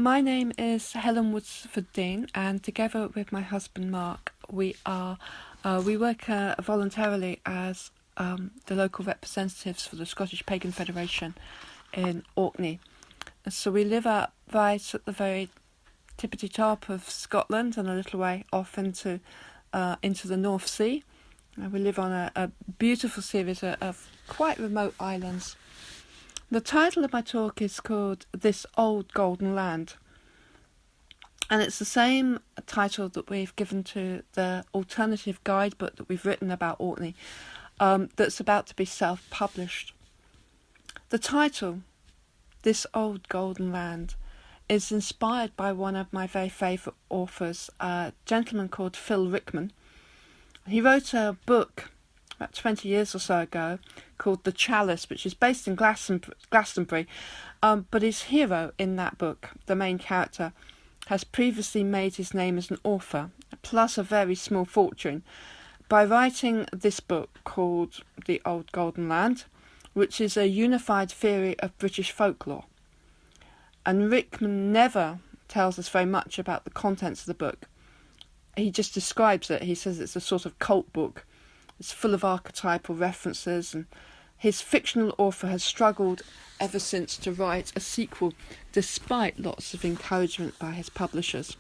My name is Helen Woodford, and together with my husband Mark, we work voluntarily as the local representatives for the Scottish Pagan Federation in Orkney. So we live right at the very tippity top of Scotland and a little way off into the North Sea. We live on a beautiful series of quite remote islands. The title of my talk is called This Old Golden Land, and it's the same title that we've given to the alternative guidebook that we've written about Orkney, that's about to be self-published. The title, This Old Golden Land, is inspired by one of my very favourite authors, a gentleman called Phil Rickman. He wrote a book about 20 years or so ago called The Chalice, which is based in Glastonbury, but his hero in that book, the main character, has previously made his name as an author, plus a very small fortune, by writing this book called The Old Golden Land, which is a unified theory of British folklore. And Rickman never tells us very much about the contents of the book. He just describes it. He says it's a sort of cult book. It's full of archetypal references, and his fictional author has struggled ever since to write a sequel, despite lots of encouragement by his publishers.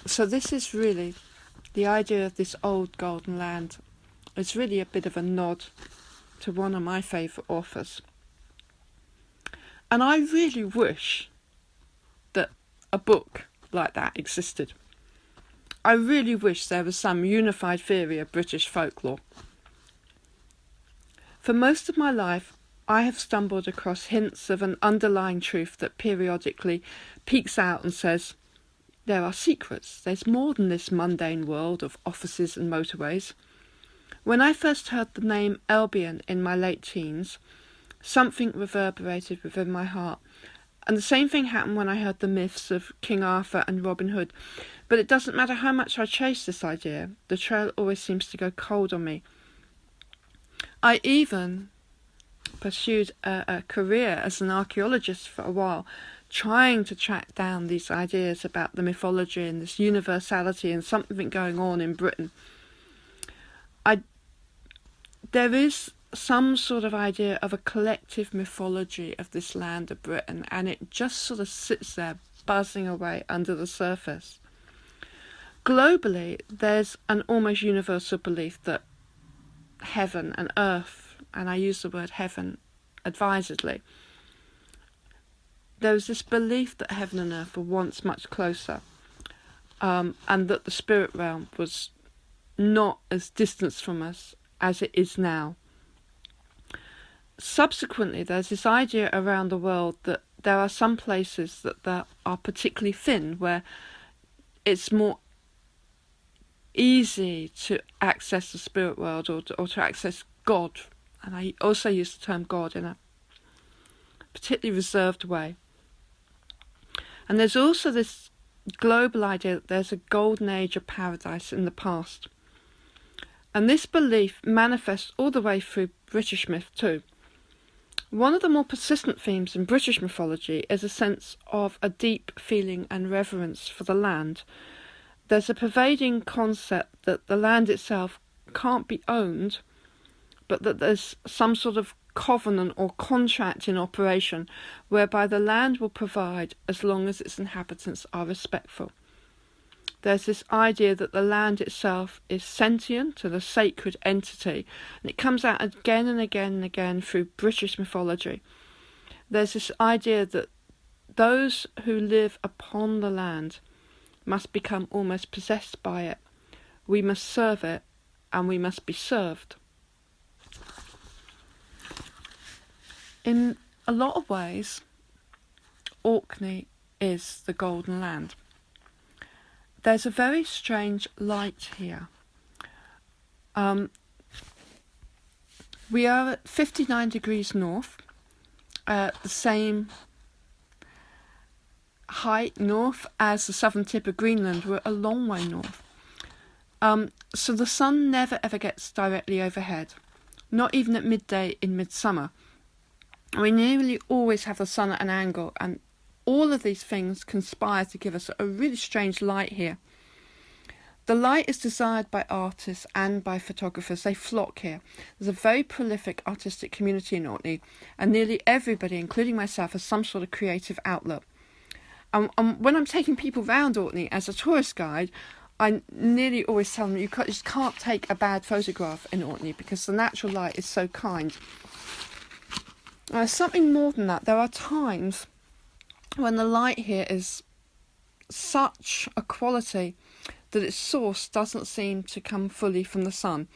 So this is really, the idea of this old golden land is really a bit of a nod to one of my favourite authors. And I really wish that a book like that existed. I really wish there was some unified theory of British folklore. For most of my life, I have stumbled across hints of an underlying truth that periodically peeks out and says, there are secrets. There's more than this mundane world of offices and motorways. When I first heard the name Albion in my late teens, something reverberated within my heart. And the same thing happened when I heard the myths of King Arthur and Robin Hood. But it doesn't matter how much I chase this idea, the trail always seems to go cold on me. I even pursued a career as an archaeologist for a while, trying to track down these ideas about the mythology and this universality and something going on in Britain. There is some sort of idea of a collective mythology of this land of Britain, and it just sort of sits there buzzing away under the surface. Globally, there's an almost universal belief that heaven and earth, and I use the word heaven advisedly, there was this belief that heaven and earth were once much closer, and that the spirit realm was not as distant from us as it is now. Subsequently, there's this idea around the world that there are some places that are particularly thin, where it's more easy to access the spirit world or to access God. And I also use the term God in a particularly reserved way. And there's also this global idea that there's a golden age of paradise in the past. And this belief manifests all the way through British myth too. One of the more persistent themes in British mythology is a sense of a deep feeling and reverence for the land. There's a pervading concept that the land itself can't be owned, but that there's some sort of covenant or contract in operation whereby the land will provide as long as its inhabitants are respectful. There's this idea that the land itself is sentient and a sacred entity, and it comes out again and again and again through British mythology. There's this idea that those who live upon the land must become almost possessed by it. We must serve it, and we must be served. In a lot of ways, Orkney is the Golden Land. There's a very strange light here. We are at 59 degrees north, the same height north as the southern tip of Greenland. We're a long way north. So the sun never ever gets directly overhead, not even at midday in midsummer. We nearly always have the sun at an angle, and all of these things conspire to give us a really strange light here. The light is desired by artists and by photographers. They flock here. There's a very prolific artistic community in Orkney, and nearly everybody, including myself, has some sort of creative outlet. And when I'm taking people round Orkney as a tourist guide, I nearly always tell them you just can't take a bad photograph in Orkney because the natural light is so kind. There's something more than that. There are times when the light here is such a quality that its source doesn't seem to come fully from the sun.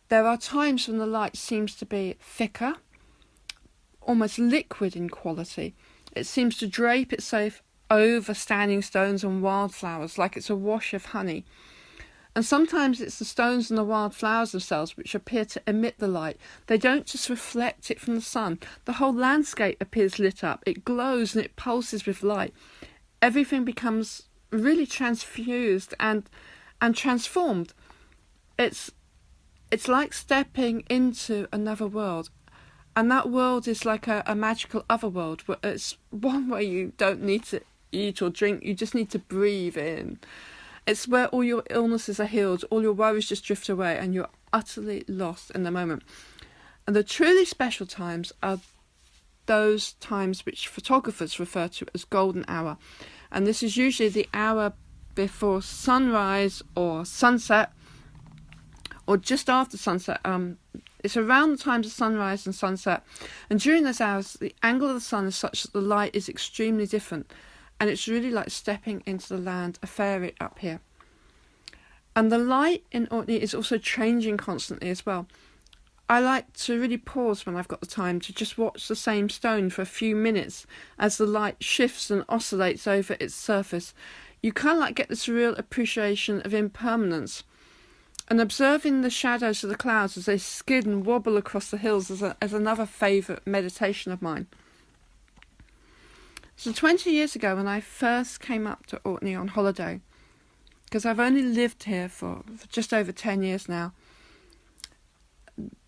There are times when the light seems to be thicker, almost liquid in quality. It seems to drape itself over standing stones and wildflowers like it's a wash of honey. And sometimes it's the stones and the wildflowers themselves which appear to emit the light. They don't just reflect it from the sun. The whole landscape appears lit up. It glows and it pulses with light. Everything becomes really transfused and transformed. It's like stepping into another world, and that world is like a magical other world where it's one where you don't need to eat or drink, you just need to breathe in. It's where all your illnesses are healed, all your worries just drift away, and you're utterly lost in the moment. And the truly special times are those times which photographers refer to as golden hour. And this is usually the hour before sunrise or sunset, or just after sunset. It's around the times of sunrise and sunset. And during those hours, the angle of the sun is such that the light is extremely different. And it's really like stepping into the land, a fairy up here. And the light in Orkney is also changing constantly as well. I like to really pause when I've got the time to just watch the same stone for a few minutes as the light shifts and oscillates over its surface. You kind of like get this real appreciation of impermanence. And observing the shadows of the clouds as they skid and wobble across the hills is another favourite meditation of mine. So 20 years ago, when I first came up to Orkney on holiday, because I've only lived here for just over 10 years now,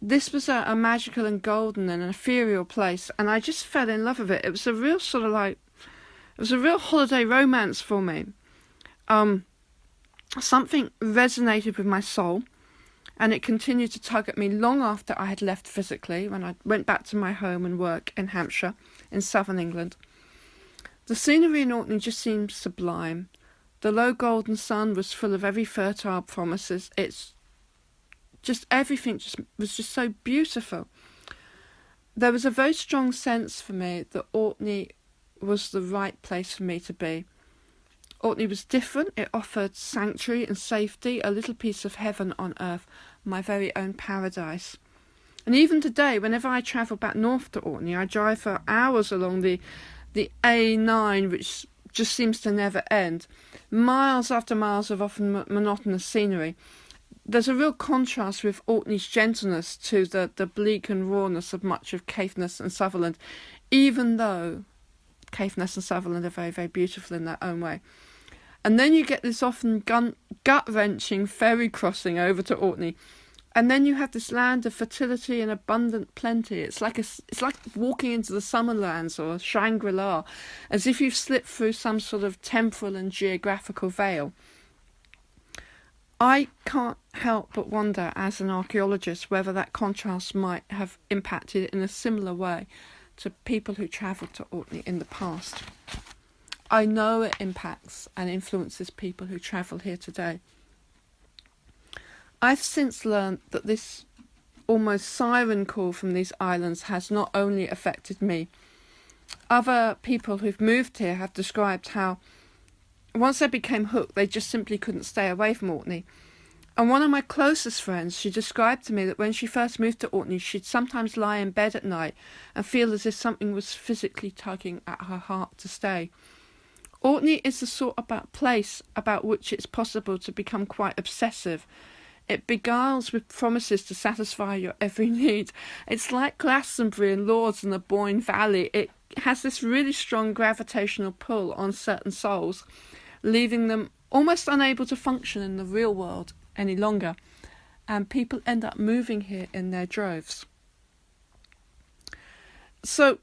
this was a magical and golden and ethereal place, and I just fell in love with it. It was a real sort of like, it was a real holiday romance for me. Something resonated with my soul, and it continued to tug at me long after I had left physically, when I went back to my home and work in Hampshire, in southern England. The scenery in Orkney just seemed sublime. The low golden sun was full of every fertile promises. It's just everything was just so beautiful. There was a very strong sense for me that Orkney was the right place for me to be. Orkney was different. It offered sanctuary and safety, a little piece of heaven on earth, my very own paradise. And even today, whenever I travel back north to Orkney, I drive for hours along the A9, which just seems to never end. Miles after miles of often monotonous scenery. There's a real contrast with Orkney's gentleness to the bleak and rawness of much of Caithness and Sutherland, even though Caithness and Sutherland are very, very beautiful in their own way. And then you get this often gut-wrenching ferry crossing over to Orkney, and then you have this land of fertility and abundant plenty. It's like walking into the Summerlands or Shangri-La, as if you've slipped through some sort of temporal and geographical veil. I can't help but wonder, as an archaeologist, whether that contrast might have impacted in a similar way to people who travelled to Orkney in the past. I know it impacts and influences people who travel here today. I've since learned that this almost siren call from these islands has not only affected me. Other people who've moved here have described how once they became hooked, they just simply couldn't stay away from Orkney. And one of my closest friends, she described to me that when she first moved to Orkney, she'd sometimes lie in bed at night and feel as if something was physically tugging at her heart to stay. Orkney is the sort of place about which it's possible to become quite obsessive. It beguiles with promises to satisfy your every need. It's like Glastonbury and Lords and the Boyne Valley. It has this really strong gravitational pull on certain souls, leaving them almost unable to function in the real world any longer. And people end up moving here in their droves. So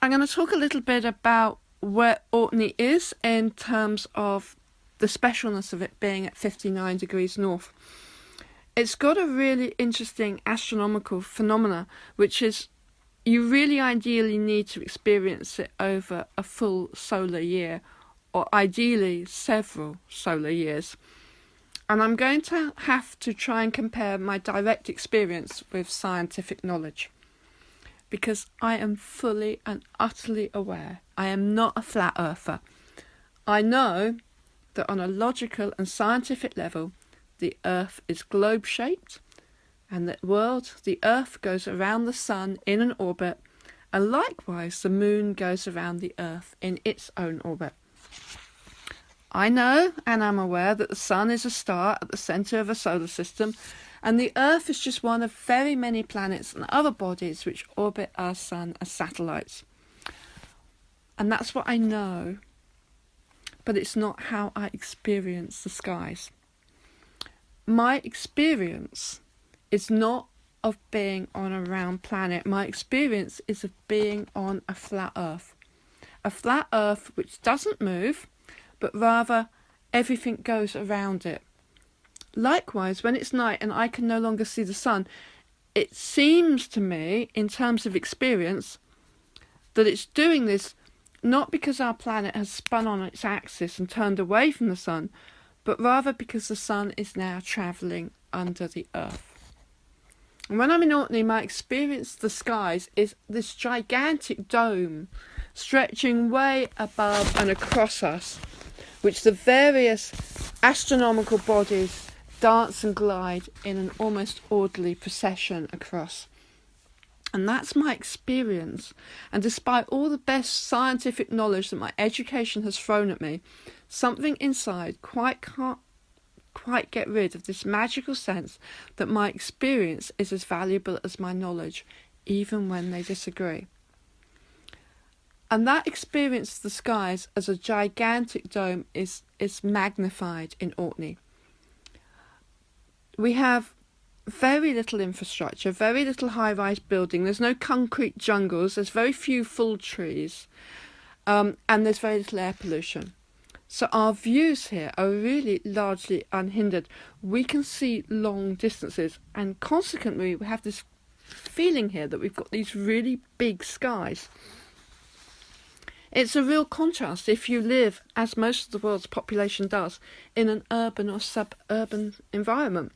I'm going to talk a little bit about where Orkney is in terms of the specialness of it being at 59 degrees north. It's got a really interesting astronomical phenomena, which is you really ideally need to experience it over a full solar year, or ideally several solar years. And I'm going to have to try and compare my direct experience with scientific knowledge, because I am fully and utterly aware I am not a flat earther. I know that on a logical and scientific level, the Earth is globe-shaped, and that the Earth goes around the Sun in an orbit, and likewise the Moon goes around the Earth in its own orbit. I know and am aware that the Sun is a star at the centre of a solar system, and the Earth is just one of very many planets and other bodies which orbit our Sun as satellites. And that's what I know, but it's not how I experience the skies. My experience is not of being on a round planet. My experience is of being on a flat Earth. A flat Earth which doesn't move, but rather everything goes around it. Likewise, when it's night and I can no longer see the Sun, it seems to me, in terms of experience, that it's doing this not because our planet has spun on its axis and turned away from the Sun, but rather because the Sun is now travelling under the Earth. And when I'm in Orkney, my experience of the skies is this gigantic dome stretching way above and across us, which the various astronomical bodies dance and glide in an almost orderly procession across. And that's my experience. And despite all the best scientific knowledge that my education has thrown at me, something inside can't quite get rid of this magical sense that my experience is as valuable as my knowledge, even when they disagree. And that experience of the skies as a gigantic dome is magnified in Orkney. We have very little infrastructure, very little high-rise building. There's no concrete jungles. There's very few full trees, and there's very little air pollution. So our views here are really largely unhindered. We can see long distances, and consequently we have this feeling here that we've got these really big skies. It's a real contrast if you live, as most of the world's population does, in an urban or suburban environment.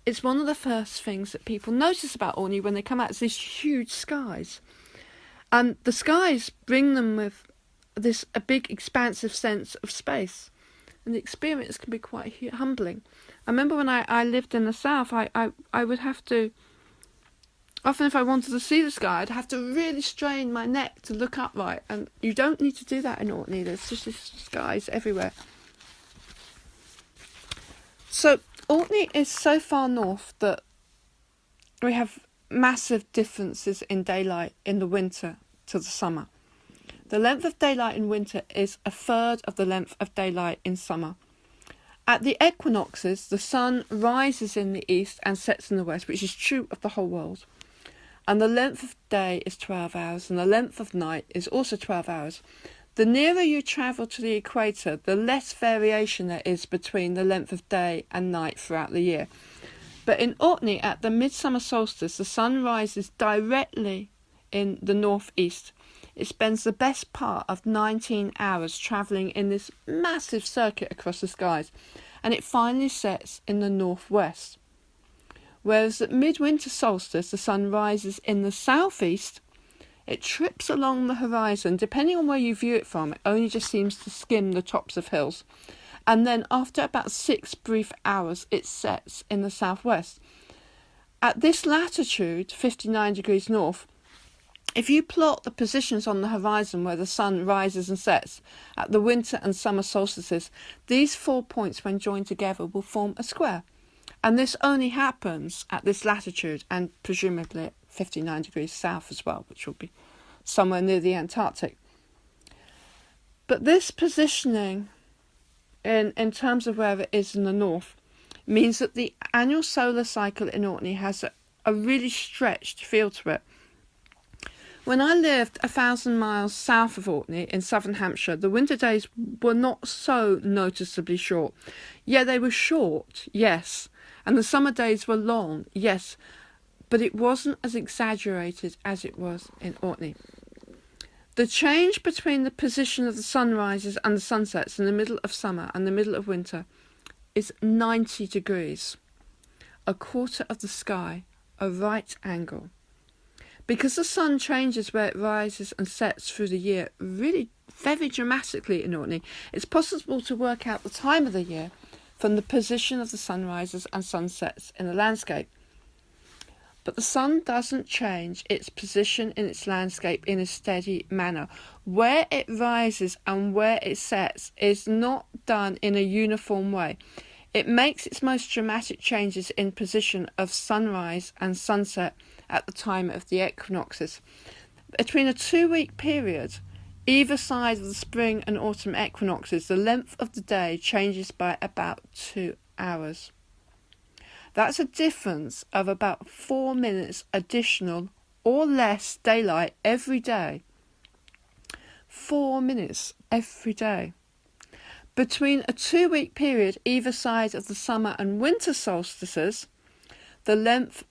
It's one of the first things that people notice about Orkney when they come out, is these huge skies. And the skies bring them with a big expansive sense of space. And the experience can be quite humbling. I remember when I lived in the south, I would have to, often if I wanted to see the sky, I'd have to really strain my neck to look upright. And you don't need to do that in Orkney. There's just these skies everywhere. So Orkney is so far north that we have massive differences in daylight in the winter to the summer. The length of daylight in winter is a third of the length of daylight in summer. At the equinoxes, the sun rises in the east and sets in the west, which is true of the whole world. And the length of day is 12 hours, and the length of night is also 12 hours. The nearer you travel to the equator, the less variation there is between the length of day and night throughout the year. But in Orkney, at the midsummer solstice, the sun rises directly in the northeast. It spends the best part of 19 hours travelling in this massive circuit across the skies, and it finally sets in the northwest. Whereas at midwinter solstice, the sun rises in the southeast. It trips along the horizon. Depending on where you view it from, it only just seems to skim the tops of hills. And then after about 6 brief hours, it sets in the southwest. At this latitude, 59 degrees north, if you plot the positions on the horizon where the sun rises and sets at the winter and summer solstices, these 4 points, when joined together, will form a square. And this only happens at this latitude, and presumably at 59 degrees south as well, which will be somewhere near the Antarctic. But this positioning, in terms of where it is in the north, means that the annual solar cycle in Orkney has a really stretched feel to it. When I lived 1,000 miles south of Orkney in southern Hampshire, the winter days were not so noticeably short. Yeah, they were short, yes, and the summer days were long, yes, but it wasn't as exaggerated as it was in Orkney. The change between the position of the sunrises and the sunsets in the middle of summer and the middle of winter is 90 degrees, a quarter of the sky, a right angle. Because the sun changes where it rises and sets through the year really very dramatically in Orkney, it's possible to work out the time of the year from the position of the sunrises and sunsets in the landscape. But the sun doesn't change its position in its landscape in a steady manner. Where it rises and where it sets is not done in a uniform way. It makes its most dramatic changes in position of sunrise and sunset at the time of the equinoxes. Between a 2-week period, either side of the spring and autumn equinoxes, the length of the day changes by about 2 hours. That's a difference of about 4 minutes additional or less daylight every day. 4 minutes every day. Between a 2-week period either side of the summer and winter solstices, the length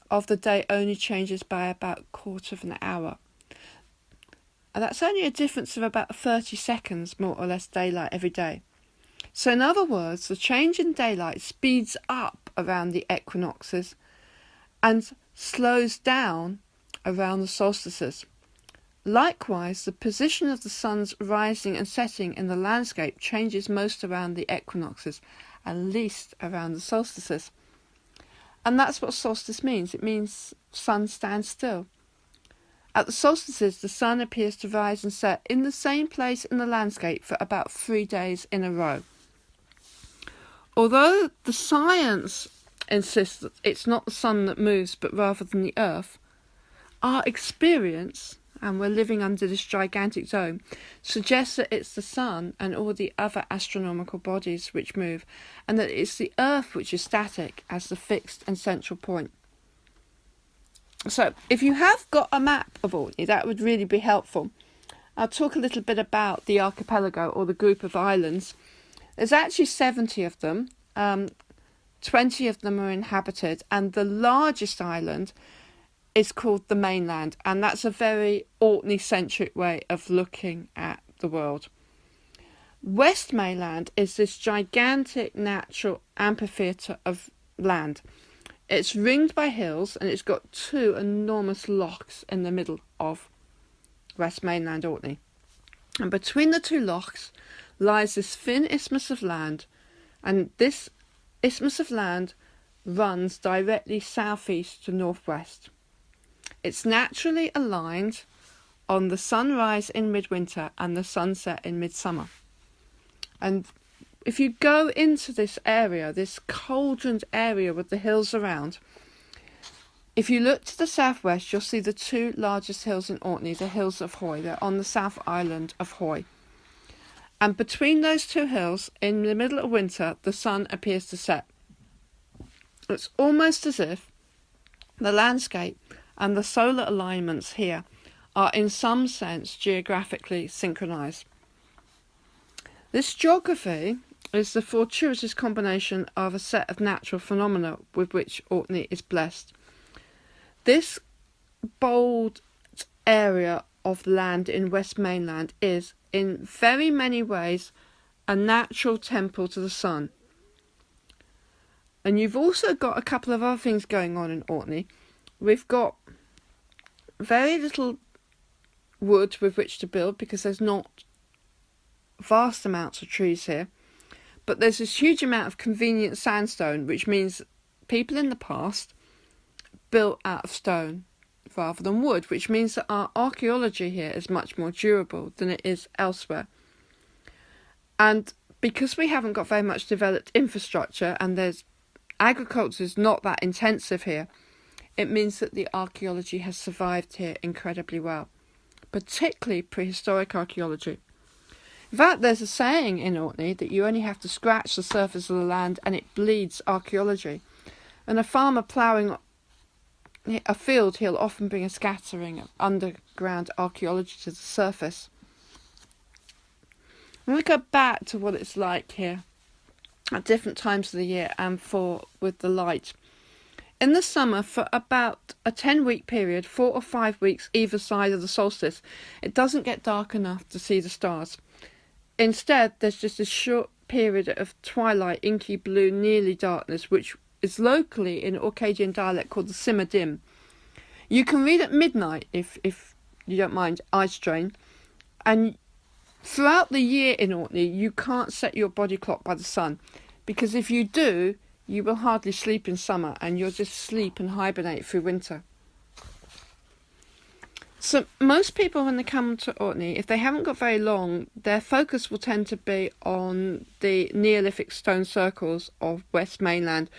of the day only changes by about a quarter of an hour. And that's only a difference of about 30 seconds, more or less, daylight every day. So in other words, the change in daylight speeds up around the equinoxes and slows down around the solstices. Likewise, the position of the sun's rising and setting in the landscape changes most around the equinoxes and least around the solstices. And that's what solstice means. It means sun stands still. At the solstices, the sun appears to rise and set in the same place in the landscape for about 3 days in a row. Although the science insists that it's not the sun that moves but rather than the earth, our experience, and we're living under this gigantic dome, suggests that it's the sun and all the other astronomical bodies which move, and that it's the earth which is static as the fixed and central point. So if you have got a map of Orkney, that would really be helpful. I'll talk a little bit about the archipelago, or the group of islands. There's actually 70 of them. 20 of them are inhabited, and the largest island is called the mainland, and that's a very Orkney-centric way of looking at the world. West Mainland is this gigantic natural amphitheatre of land. It's ringed by hills, and it's got 2 enormous lochs in the middle of West Mainland Orkney. And between the 2 lochs lies this thin isthmus of land, and this isthmus of land runs directly southeast to northwest. It's naturally aligned on the sunrise in midwinter and the sunset in midsummer. And if you go into this area, this cauldroned area with the hills around, if you look to the southwest, you'll see the 2 largest hills in Orkney, the hills of Hoy. They're on the south island of Hoy. And between those 2 hills, in the middle of winter, the sun appears to set. It's almost as if the landscape and the solar alignments here are in some sense geographically synchronized. This geography is the fortuitous combination of a set of natural phenomena with which Orkney is blessed. This bold area of land in West Mainland is, in very many ways, a natural temple to the sun. And you've also got a couple of other things going on in Orkney. We've got very little wood with which to build because there's not vast amounts of trees here. But there's this huge amount of convenient sandstone, which means people in the past built out of stone rather than wood, which means that our archaeology here is much more durable than it is elsewhere. And because we haven't got very much developed infrastructure and agriculture is not that intensive here, it means that the archaeology has survived here incredibly well, particularly prehistoric archaeology. In fact, there's a saying in Orkney that you only have to scratch the surface of the land and it bleeds archaeology. And a farmer ploughing a field, he'll often bring a scattering of underground archaeology to the surface. And we go back to what it's like here at different times of the year and with the light. In the summer, for about a 10-week period, 4 or 5 weeks either side of the solstice, it doesn't get dark enough to see the stars. Instead, there's just a short period of twilight, inky blue, nearly darkness, which is locally in Orcadian dialect called the simmer dim. You can read at midnight if you don't mind eye strain, and throughout the year in Orkney you can't set your body clock by the sun, because if you do, you will hardly sleep in summer and you'll just sleep and hibernate through winter. So most people, when they come to Orkney, if they haven't got very long, their focus will tend to be on the Neolithic stone circles of West Mainland.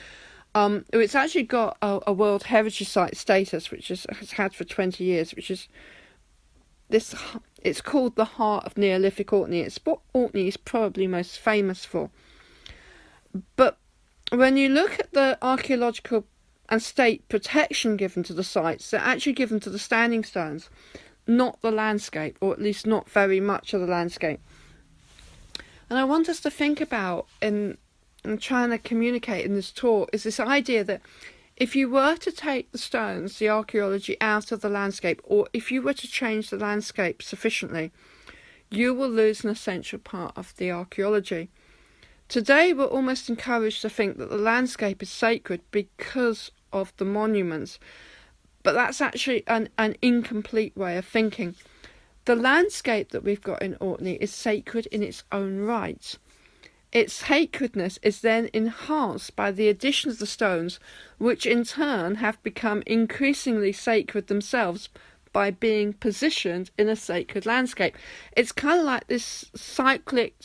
It's actually got a World Heritage Site status, which has had for 20 years, which is this. It's called the Heart of Neolithic Orkney. It's what Orkney is probably most famous for. But when you look at the archaeological and state protection given to the sites, they're actually given to the standing stones, not the landscape, or at least not very much of the landscape. And I want us to think about, in trying to communicate in this talk, is this idea that if you were to take the stones, the archaeology, out of the landscape, or if you were to change the landscape sufficiently, you will lose an essential part of the archaeology. Today we're almost encouraged to think that the landscape is sacred because of the monuments, but that's actually an incomplete way of thinking. The landscape that we've got in Orkney is sacred in its own right. Its sacredness is then enhanced by the addition of the stones, which in turn have become increasingly sacred themselves by being positioned in a sacred landscape. It's kind of like this cyclic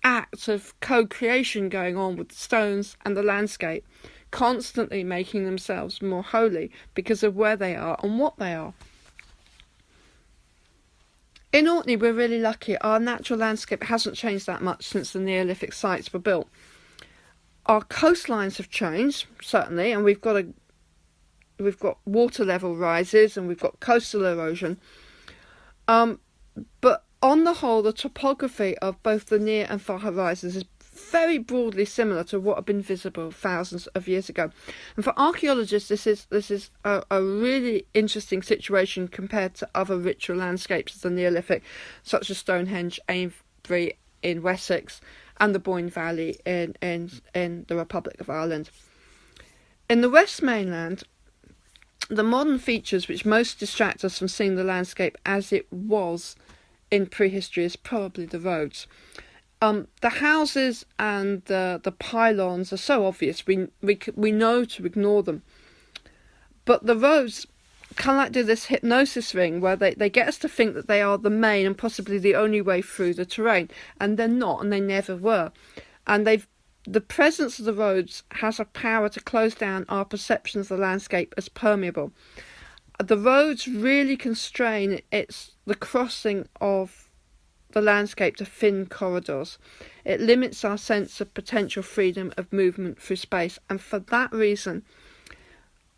act of co-creation going on with the stones and the landscape, constantly making themselves more holy because of where they are and what they are. In Orkney, we're really lucky. Our natural landscape hasn't changed that much since the Neolithic sites were built. Our coastlines have changed, certainly, and we've got water level rises and we've got coastal erosion. But on the whole, the topography of both the near and far horizons is very broadly similar to what had been visible thousands of years ago. And for archaeologists, this is a really interesting situation compared to other richer landscapes of the Neolithic, such as Stonehenge, Avebury in Wessex, and the Boyne Valley in the Republic of Ireland. In the West Mainland, the modern features which most distract us from seeing the landscape as it was in prehistory is probably the roads. The houses and the pylons are so obvious we know to ignore them, but the roads kind of like do this hypnosis ring where they get us to think that they are the main and possibly the only way through the terrain, and they're not, and they never were. And the presence of the roads has a power to close down our perception of the landscape as permeable. The roads really constrain the crossing of the landscape to thin corridors. It limits our sense of potential freedom of movement through space, and for that reason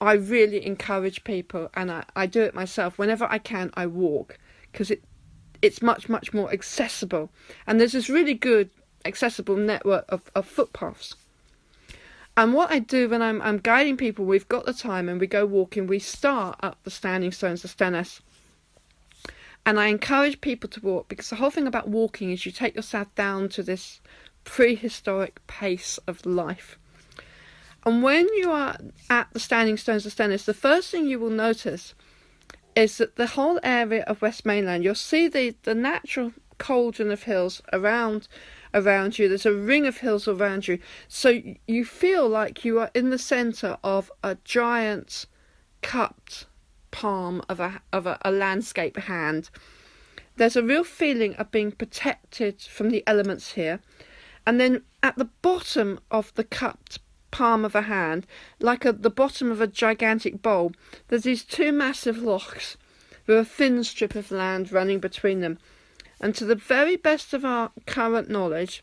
I really encourage people, and I do it myself, whenever I can I walk, because it's much more accessible, and there's this really good accessible network of footpaths. And what I do when I'm guiding people, we've got the time and we go walking, we start at the standing stones, the Stennis. And I encourage people to walk, because the whole thing about walking is you take yourself down to this prehistoric pace of life. And when you are at the standing stones of Stennis, the first thing you will notice is that the whole area of West Mainland, you'll see the natural cauldron of hills around you. There's a ring of hills around you, so you feel like you are in the centre of a giant cupped palm of a landscape hand. There's a real feeling of being protected from the elements here, and then at the bottom of the cupped palm of a hand, like the bottom of a gigantic bowl, there's these two massive lochs with a thin strip of land running between them. And to the very best of our current knowledge,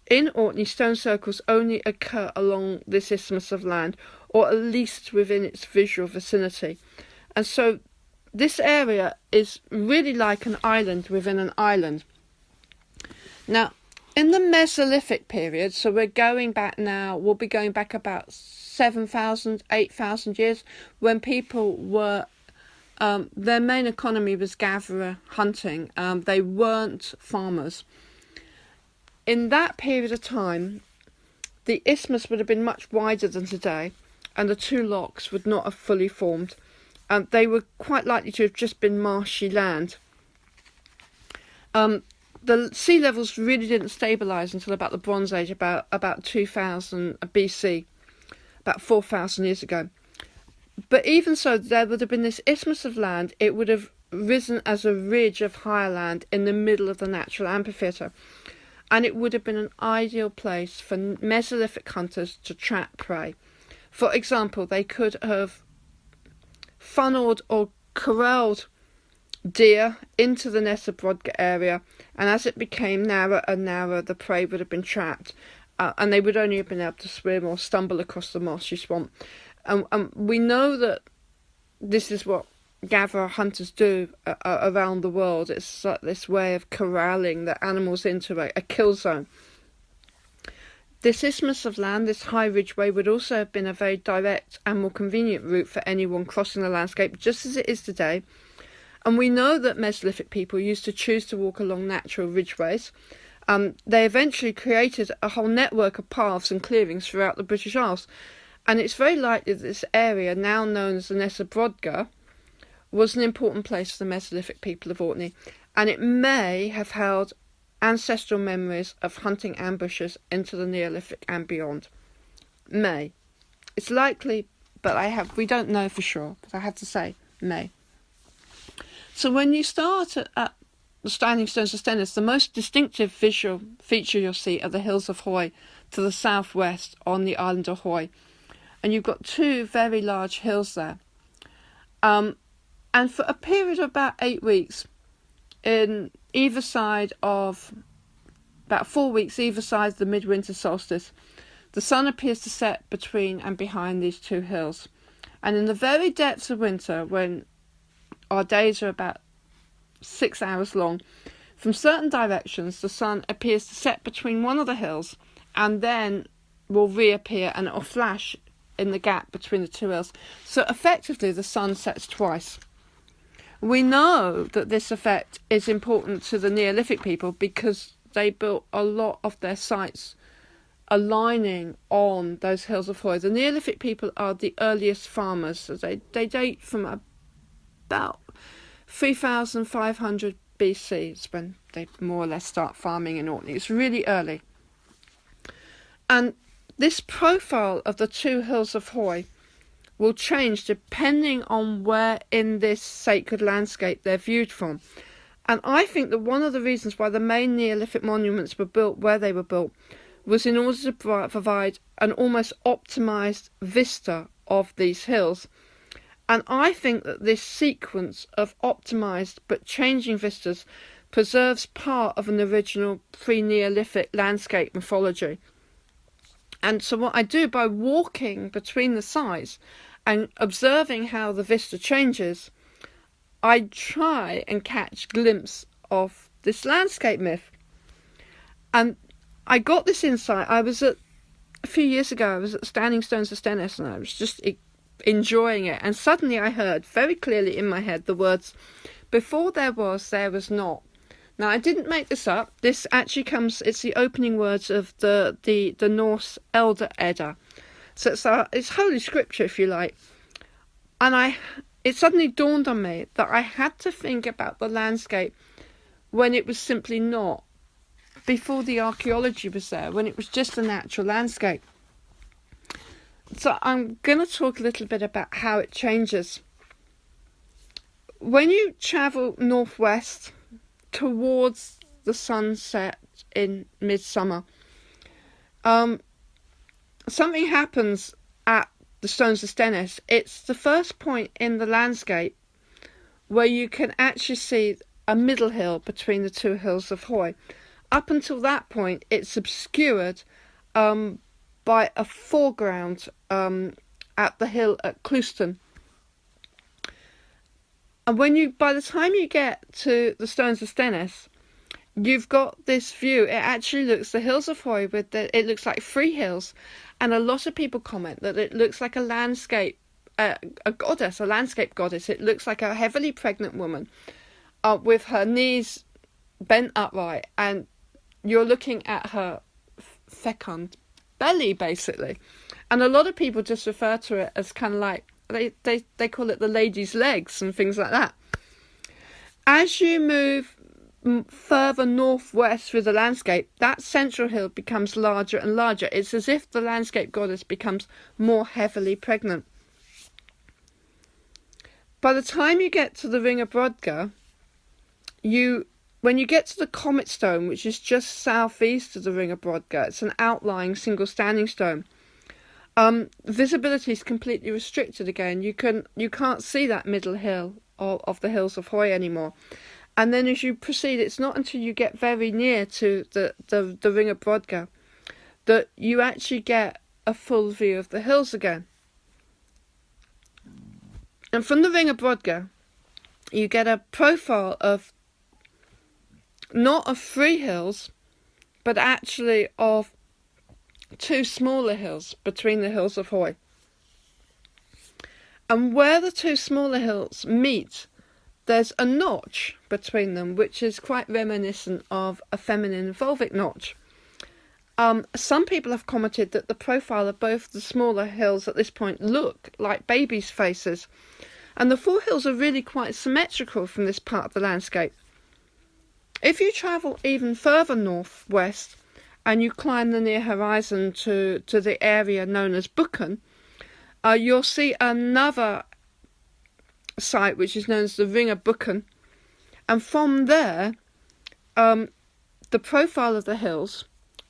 in Orkney, stone circles only occur along this isthmus of land, or at least within its visual vicinity. And so this area is really like an island within an island. Now, in the Mesolithic period, so we're going back now, we'll be going back about 7,000, 8,000 years, when people were, their main economy was gatherer hunting. They weren't farmers. In that period of time, the isthmus would have been much wider than today, and the two locks would not have fully formed. They were quite likely to have just been marshy land. The sea levels really didn't stabilise until about the Bronze Age, about 2000 BC, about 4,000 years ago. But even so, there would have been this isthmus of land. It would have risen as a ridge of higher land in the middle of the natural amphitheatre. And it would have been an ideal place for Mesolithic hunters to trap prey. For example, they could have funneled or corralled deer into the Nesobrodga area, and as it became narrower and narrower, the prey would have been trapped, and they would only have been able to swim or stumble across the marshy swamp. We know that this is what gatherer hunters do around the world. It's like this way of corralling the animals into a kill zone. This isthmus of land, this high ridgeway, would also have been a very direct and more convenient route for anyone crossing the landscape, just as it is today. And we know that Mesolithic people used to choose to walk along natural ridgeways. They eventually created a whole network of paths and clearings throughout the British Isles. And it's very likely that this area, now known as the Nesobrodga, was an important place for the Mesolithic people of Orkney. And it may have held ancestral memories of hunting ambushes into the Neolithic and beyond. May. It's likely, but we don't know for sure, but I have to say, may. So when you start at the Standing Stones of Stennis, the most distinctive visual feature you'll see are the hills of Hoy to the southwest on the island of Hoy. And you've got two very large hills there. And for a period of about 8 weeks, in either side of, about 4 weeks either side of the midwinter solstice, the sun appears to set between and behind these two hills. And in the very depths of winter, when our days are about 6 hours long, from certain directions the sun appears to set between one of the hills and then will reappear and it'll flash in the gap between the two hills. So effectively the sun sets twice. We know that this effect is important to the Neolithic people because they built a lot of their sites aligning on those hills of Hoy. The Neolithic people are the earliest farmers. So they date from about 3,500 BC. It's when they more or less start farming in Orkney. It's really early. And this profile of the two hills of Hoy will change depending on where in this sacred landscape they're viewed from. And I think that one of the reasons why the main Neolithic monuments were built where they were built was in order to provide an almost optimised vista of these hills. And I think that this sequence of optimised but changing vistas preserves part of an original pre-Neolithic landscape mythology. And so what I do by walking between the sites and observing how the vista changes, I try and catch a glimpse of this landscape myth. And I got this insight. A few years ago, I was at Standing Stones of Stennis and I was just enjoying it. And suddenly I heard very clearly in my head the words, "Before there was not." Now, I didn't make this up. This actually it's the opening words of the Norse Elder Edda. So it's holy scripture, if you like. And it suddenly dawned on me that I had to think about the landscape when it was simply not, before the archaeology was there, when it was just a natural landscape. So I'm going to talk a little bit about how it changes. When you travel northwest towards the sunset in midsummer, something happens at the Stones of Stennis. It's the first point in the landscape where you can actually see a middle hill between the two hills of Hoy. Up until that point, it's obscured by a foreground at the hill at Clouston. And by the time you get to the Stones of Stennis, you've got this view. It actually looks, the hills of Hoy, it looks like 3 hills, and a lot of people comment that it looks like a landscape, a landscape goddess. It looks like a heavily pregnant woman with her knees bent upright, and you're looking at her fecund belly, basically. And a lot of people just refer to it as kind of like, they call it the lady's legs and things like that. As you move further northwest through the landscape, that central hill becomes larger and larger. It's as if the landscape goddess becomes more heavily pregnant. By the time you get to the Ring of Brodgar, when you get to the Comet Stone, which is just southeast of the Ring of Brodgar, it's an outlying single standing stone. Visibility is completely restricted again. You can't see that middle hill of the hills of Hoy anymore. And then as you proceed, it's not until you get very near to the Ring of Brodgar that you actually get a full view of the hills again. And from the Ring of Brodgar, you get a profile of not of 3 hills, but actually of 2 smaller hills between the hills of Hoy. And where the 2 smaller hills meet, there's a notch between them, which is quite reminiscent of a feminine vulvic notch. Some people have commented that the profile of both the smaller hills at this point look like babies' faces, and the 4 hills are really quite symmetrical from this part of the landscape. If you travel even further northwest and you climb the near horizon to the area known as Buchan, you'll see another site which is known as the Ring of Buchan, and from there the profile of the hills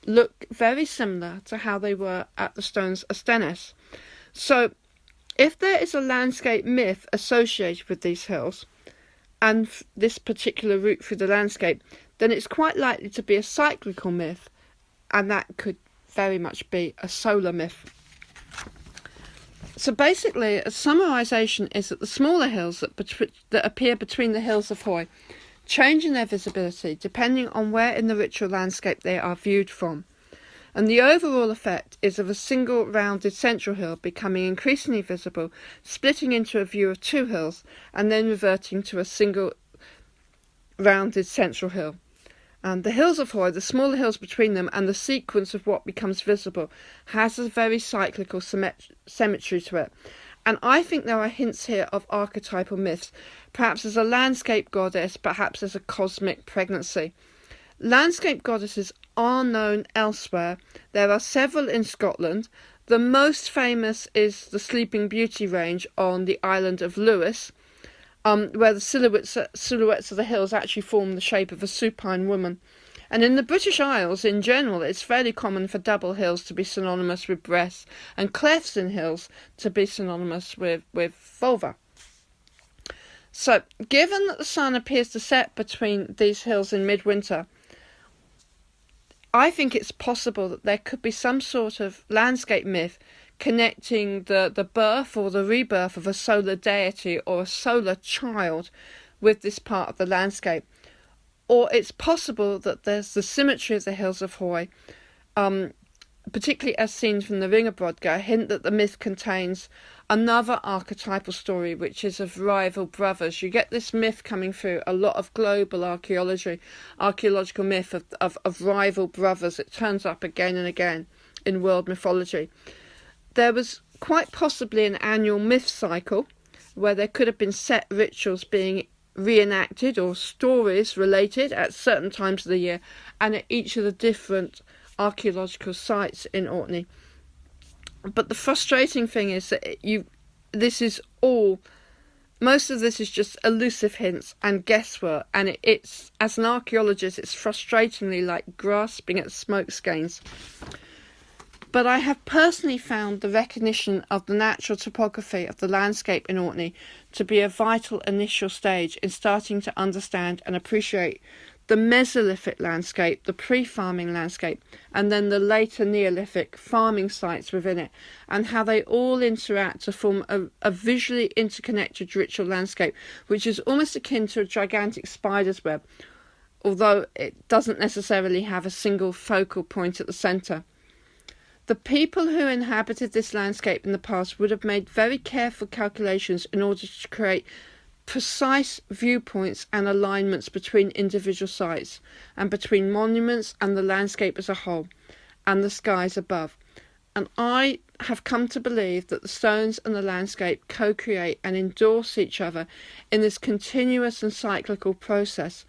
look very similar to how they were at the Stones of Stennis. So if there is a landscape myth associated with these hills and this particular route through the landscape, then it's quite likely to be a cyclical myth, and that could very much be a solar myth. So basically, a summarisation is that the smaller hills that appear between the hills of Hoy change in their visibility depending on where in the ritual landscape they are viewed from. And the overall effect is of a single rounded central hill becoming increasingly visible, splitting into a view of 2 hills, and then reverting to a single rounded central hill. And the hills of Hoy, the smaller hills between them, and the sequence of what becomes visible has a very cyclical symmetry to it. And I think there are hints here of archetypal myths, perhaps as a landscape goddess, perhaps as a cosmic pregnancy. Landscape goddesses are known elsewhere. There are several in Scotland. The most famous is the Sleeping Beauty range on the island of Lewis, where the silhouettes of the hills actually form the shape of a supine woman. And in the British Isles in general, it's fairly common for double hills to be synonymous with breasts, and clefts in hills to be synonymous with vulva. So, given that the sun appears to set between these hills in midwinter, I think it's possible that there could be some sort of landscape myth connecting the birth or the rebirth of a solar deity or a solar child with this part of the landscape. Or it's possible that there's the symmetry of the hills of Hoy, particularly as seen from the Ring of Brodgar, hint that the myth contains another archetypal story, which is of rival brothers. You get this myth coming through a lot of global archaeological myth of rival brothers. It turns up again and again in world mythology. There was quite possibly an annual myth cycle where there could have been set rituals being reenacted or stories related at certain times of the year and at each of the different archaeological sites in Orkney. But the frustrating thing is that most of this is just elusive hints and guesswork, and it's as an archaeologist, it's frustratingly like grasping at smoke skeins. But I have personally found the recognition of the natural topography of the landscape in Orkney to be a vital initial stage in starting to understand and appreciate the Mesolithic landscape, the pre-farming landscape, and then the later Neolithic farming sites within it, and how they all interact to form a visually interconnected ritual landscape, which is almost akin to a gigantic spider's web, although it doesn't necessarily have a single focal point at the centre. The people who inhabited this landscape in the past would have made very careful calculations in order to create precise viewpoints and alignments between individual sites, and between monuments and the landscape as a whole, and the skies above. And I have come to believe that the stones and the landscape co-create and endorse each other in this continuous and cyclical process,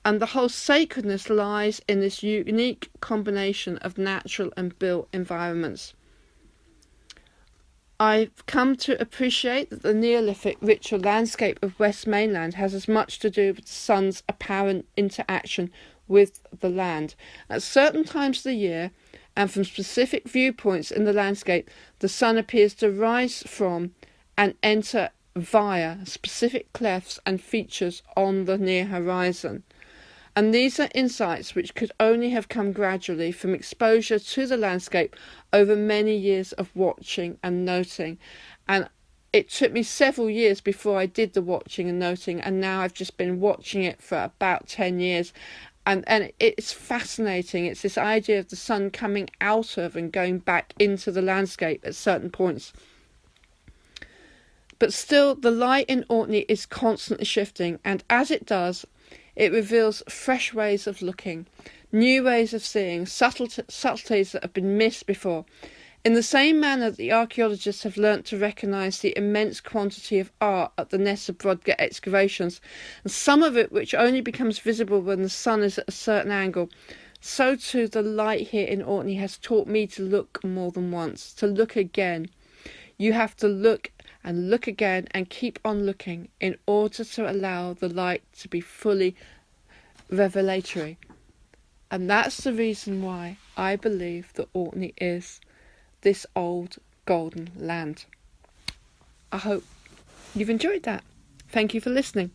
and the whole sacredness lies in this unique combination of natural and built environments. I've come to appreciate that the Neolithic ritual landscape of West Mainland has as much to do with the sun's apparent interaction with the land. At certain times of the year, and from specific viewpoints in the landscape, the sun appears to rise from and enter via specific clefts and features on the near horizon. And these are insights which could only have come gradually from exposure to the landscape over many years of watching and noting. And it took me several years before I did the watching and noting, and now I've just been watching it for about 10 years. And it's fascinating. It's this idea of the sun coming out of and going back into the landscape at certain points. But still, the light in Orkney is constantly shifting, and as it does, it reveals fresh ways of looking, new ways of seeing, subtleties that have been missed before. In the same manner that the archaeologists have learnt to recognise the immense quantity of art at the Nessa Brodgett excavations, and some of it which only becomes visible when the sun is at a certain angle, so too the light here in Orkney has taught me to look more than once, to look again. You have to look and look again and keep on looking in order to allow the light to be fully revelatory. And that's the reason why I believe that Orkney is this old golden land. I hope you've enjoyed that. Thank you for listening.